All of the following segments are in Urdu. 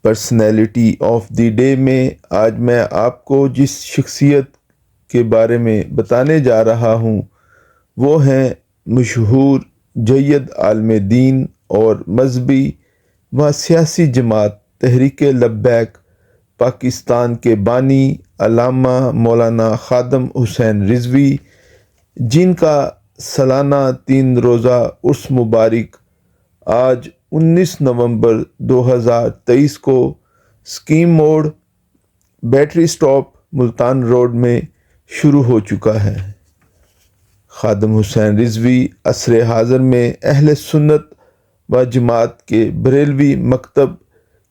پرسنالٹی آف دی ڈے میں آج میں آپ کو جس شخصیت کے بارے میں بتانے جا رہا ہوں وہ ہیں مشہور جید عالم دین اور مذہبی و سیاسی جماعت تحریک لبیک پاکستان کے بانی علامہ مولانا خادم حسین رضوی، جن کا سالانہ 3 روزہ عرس مبارک آج 19 نومبر 2023 کو اسکیم موڑ بیٹری سٹاپ ملتان روڈ میں شروع ہو چکا ہے۔ خادم حسین رضوی عصر حاضر میں اہل سنت و جماعت کے بریلوی مکتب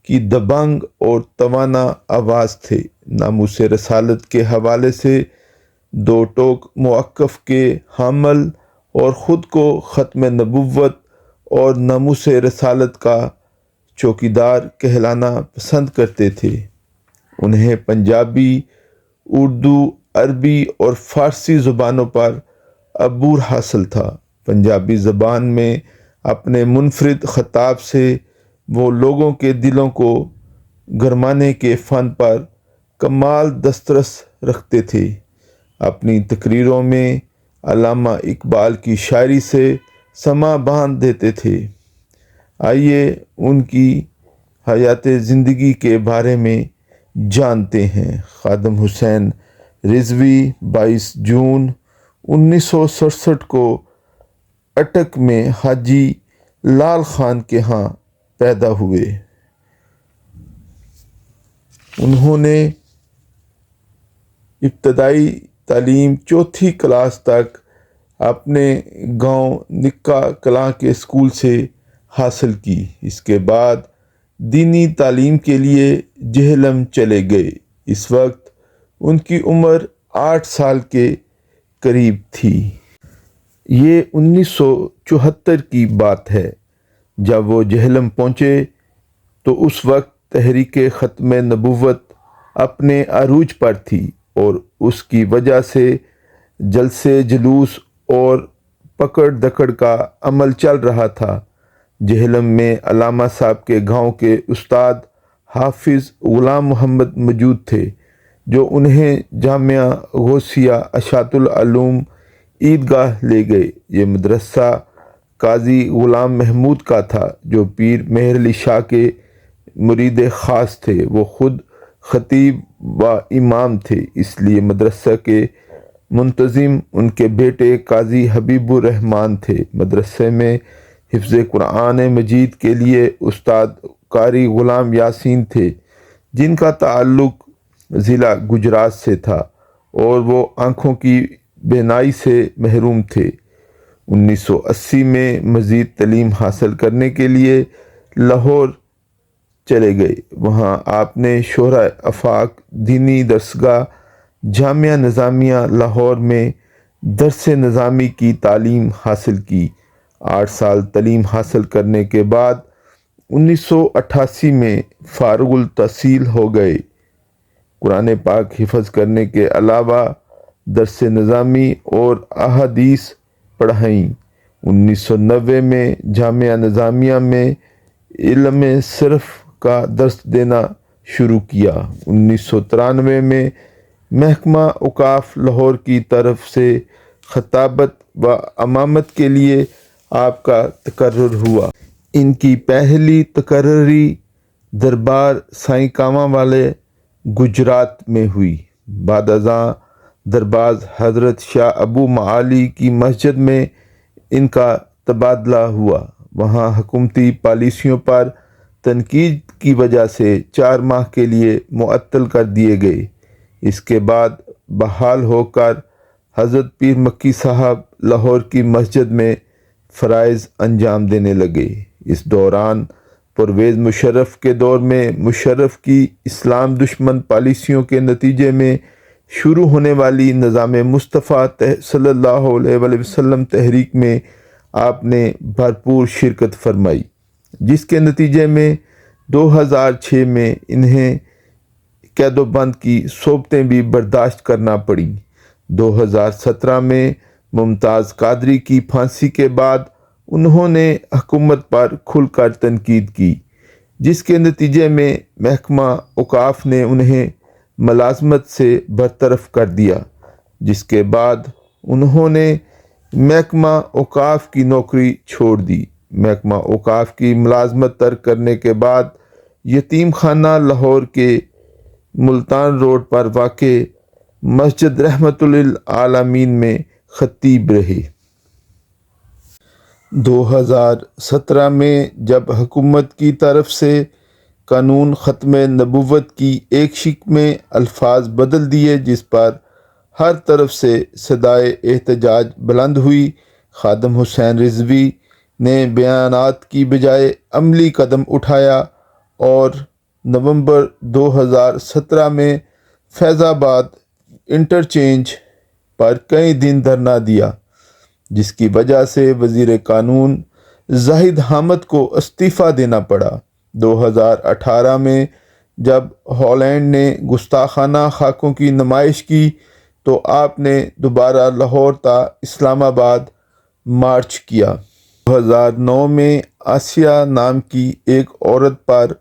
کی دبنگ اور توانا آواز تھے۔ ناموس رسالت کے حوالے سے 2 ٹوک موقف کے حامل اور خود کو ختم نبوت اور ناموس رسالت کا چوکیدار کہلانا پسند کرتے تھے۔ انہیں پنجابی، اردو، عربی اور فارسی زبانوں پر عبور حاصل تھا۔ پنجابی زبان میں اپنے منفرد خطاب سے وہ لوگوں کے دلوں کو گرمانے کے فن پر کمال دسترس رکھتے تھے۔ اپنی تقریروں میں علامہ اقبال کی شاعری سے سماں باندھ دیتے تھے۔ آئیے ان کی حیات زندگی کے بارے میں جانتے ہیں۔ خادم حسین رضوی 22 جون 1967 کو اٹک میں حاجی لال خان کے ہاں پیدا ہوئے۔ انہوں نے ابتدائی تعلیم 4تھی کلاس تک اپنے گاؤں نکا کلاں کے اسکول سے حاصل کی۔ اس کے بعد دینی تعلیم کے لیے جہلم چلے گئے۔ اس وقت ان کی عمر 8 سال کے قریب تھی۔ یہ 1974 کی بات ہے۔ جب وہ جہلم پہنچے تو اس وقت تحریک ختم نبوت اپنے عروج پر تھی اور اس کی وجہ سے جلسے جلوس اور پکڑ دکڑ کا عمل چل رہا تھا۔ جہلم میں علامہ صاحب کے گاؤں کے استاد حافظ غلام محمد موجود تھے، جو انہیں جامعہ غوثیہ اشاعت العلوم عیدگاہ لے گئے۔ یہ مدرسہ قاضی غلام محمود کا تھا، جو پیر مہر علی شاہ کے مرید خاص تھے۔ وہ خود خطیب و امام تھے، اس لیے مدرسہ کے منتظم ان کے بیٹے قاضی حبیب الرحمن تھے۔ مدرسے میں حفظ قرآن مجید کے لیے استاد قاری غلام یاسین تھے، جن کا تعلق ضلع گجرات سے تھا اور وہ آنکھوں کی بینائی سے محروم تھے۔ 1980 میں مزید تعلیم حاصل کرنے کے لیے لاہور چلے گئے۔ وہاں آپ نے شورائے آفاق دینی درسگاہ جامعہ نظامیہ لاہور میں درس نظامی کی تعلیم حاصل کی۔ 8 سال تعلیم حاصل کرنے کے بعد 1988 میں فارغ التحصیل ہو گئے۔ قرآن پاک حفظ کرنے کے علاوہ درس نظامی اور احادیث پڑھائیں۔ 1990 میں جامعہ نظامیہ میں علم صرف کا درس دینا شروع کیا۔ 1993 میں محکمہ اوقاف لاہور کی طرف سے خطابت و امامت کے لیے آپ کا تقرر ہوا۔ ان کی پہلی تقرری دربار سائیں کاماں والے گجرات میں ہوئی۔ بعد ازاں دربار حضرت شاہ ابو معالی کی مسجد میں ان کا تبادلہ ہوا۔ وہاں حکومتی پالیسیوں پر تنقید کی وجہ سے 4 ماہ کے لیے معطل کر دیے گئے۔ اس کے بعد بحال ہو کر حضرت پیر مکی صاحب لاہور کی مسجد میں فرائض انجام دینے لگے۔ اس دوران پرویز مشرف کے دور میں مشرف کی اسلام دشمن پالیسیوں کے نتیجے میں شروع ہونے والی نظام مصطفیٰ صلی اللہ علیہ وآلہ وسلم تحریک میں آپ نے بھرپور شرکت فرمائی، جس کے نتیجے میں 2006 میں انہیں قید و بند کی صعوبتیں بھی برداشت کرنا پڑیں۔ 2017 میں ممتاز قادری کی پھانسی کے بعد انہوں نے حکومت پر کھل کر تنقید کی۔ جس کے نتیجے میں محکمہ اوقاف نے انہیں ملازمت سے برطرف کر دیا، جس کے بعد انہوں نے محکمہ اوقاف کی نوکری چھوڑ دی۔ محکمہ اوقاف کی ملازمت ترک کرنے کے بعد یتیم خانہ لاہور کے ملتان روڈ پر واقع مسجد رحمت للعالمین میں خطیب رہے۔ 2017 میں جب حکومت کی طرف سے قانون ختم نبوت کی ایک شق میں الفاظ بدل دیے جس پر ہر طرف سے صدائے احتجاج بلند ہوئی، خادم حسین رضوی نے بیانات کی بجائے عملی قدم اٹھایا اور نومبر 2017 میں فیض آباد انٹرچینج پر کئی دن دھرنا دیا، جس کی وجہ سے وزیر قانون زاہد حامد کو استعفیٰ دینا پڑا۔ 2018 میں جب ہالینڈ نے گستاخانہ خاکوں کی نمائش کی تو آپ نے دوبارہ لاہور تا اسلام آباد مارچ کیا۔ 2009 میں آسیہ نام کی ایک عورت پر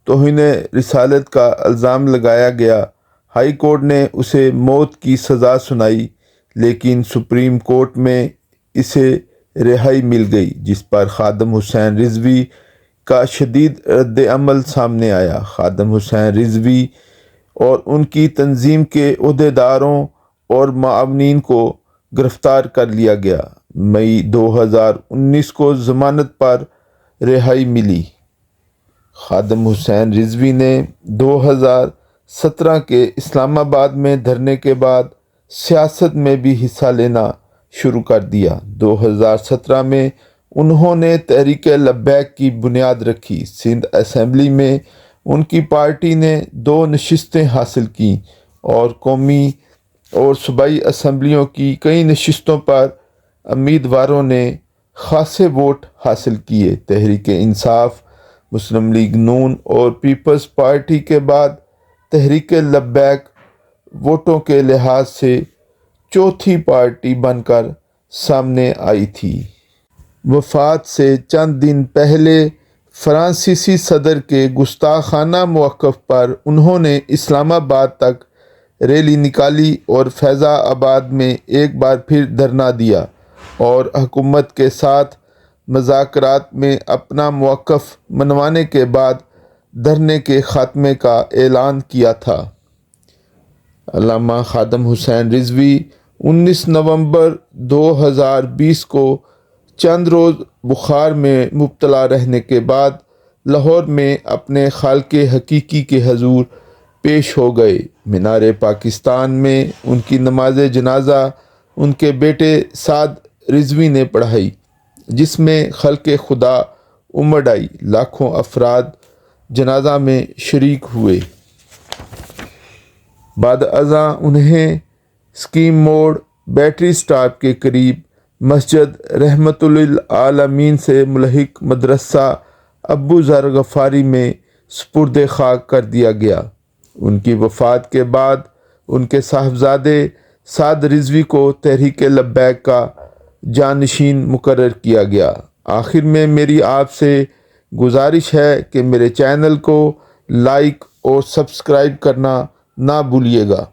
توہین رسالت کا الزام لگایا گیا۔ ہائی کورٹ نے اسے موت کی سزا سنائی، لیکن سپریم کورٹ میں اسے رہائی مل گئی، جس پر خادم حسین رضوی کا شدید رد عمل سامنے آیا۔ خادم حسین رضوی اور ان کی تنظیم کے عہدیداروں اور معاونین کو گرفتار کر لیا گیا۔ مئی 2019 کو ضمانت پر رہائی ملی۔ خادم حسین رضوی نے 2017 کے اسلام آباد میں دھرنے کے بعد سیاست میں بھی حصہ لینا شروع کر دیا۔ 2017 میں انہوں نے تحریک لبیک کی بنیاد رکھی۔ سندھ اسمبلی میں ان کی پارٹی نے 2 نشستیں حاصل کیں اور قومی اور صوبائی اسمبلیوں کی کئی نشستوں پر امیدواروں نے خاصے ووٹ حاصل کیے۔ تحریک انصاف، مسلم لیگ نون اور پیپلز پارٹی کے بعد تحریک لبیک ووٹوں کے لحاظ سے چوتھی پارٹی بن کر سامنے آئی تھی۔ وفات سے چند دن پہلے فرانسیسی صدر کے گستاخانہ موقف پر انہوں نے اسلام آباد تک ریلی نکالی اور فیض آباد میں ایک بار پھر دھرنا دیا اور حکومت کے ساتھ مذاکرات میں اپنا موقف منوانے کے بعد دھرنے کے خاتمے کا اعلان کیا تھا۔ علامہ خادم حسین رضوی 19 نومبر 2020 کو چند روز بخار میں مبتلا رہنے کے بعد لاہور میں اپنے خالق حقیقی کے حضور پیش ہو گئے۔ مینار پاکستان میں ان کی نماز جنازہ ان کے بیٹے سعد رضوی نے پڑھائی، جس میں خلق خدا امڑ آئی۔ لاکھوں افراد جنازہ میں شریک ہوئے۔ بعد ازاں انہیں اسکیم موڑ بیٹری سٹاپ کے قریب مسجد رحمت للعالمین سے ملحق مدرسہ ابو ذر غفاری میں سپرد خاک کر دیا گیا۔ ان کی وفات کے بعد ان کے صاحبزادے سعد رضوی کو تحریک لبیک کا جانشین مقرر کیا گیا۔ آخر میں میری آپ سے گزارش ہے کہ میرے چینل کو لائک اور سبسکرائب کرنا نہ بھولیے گا۔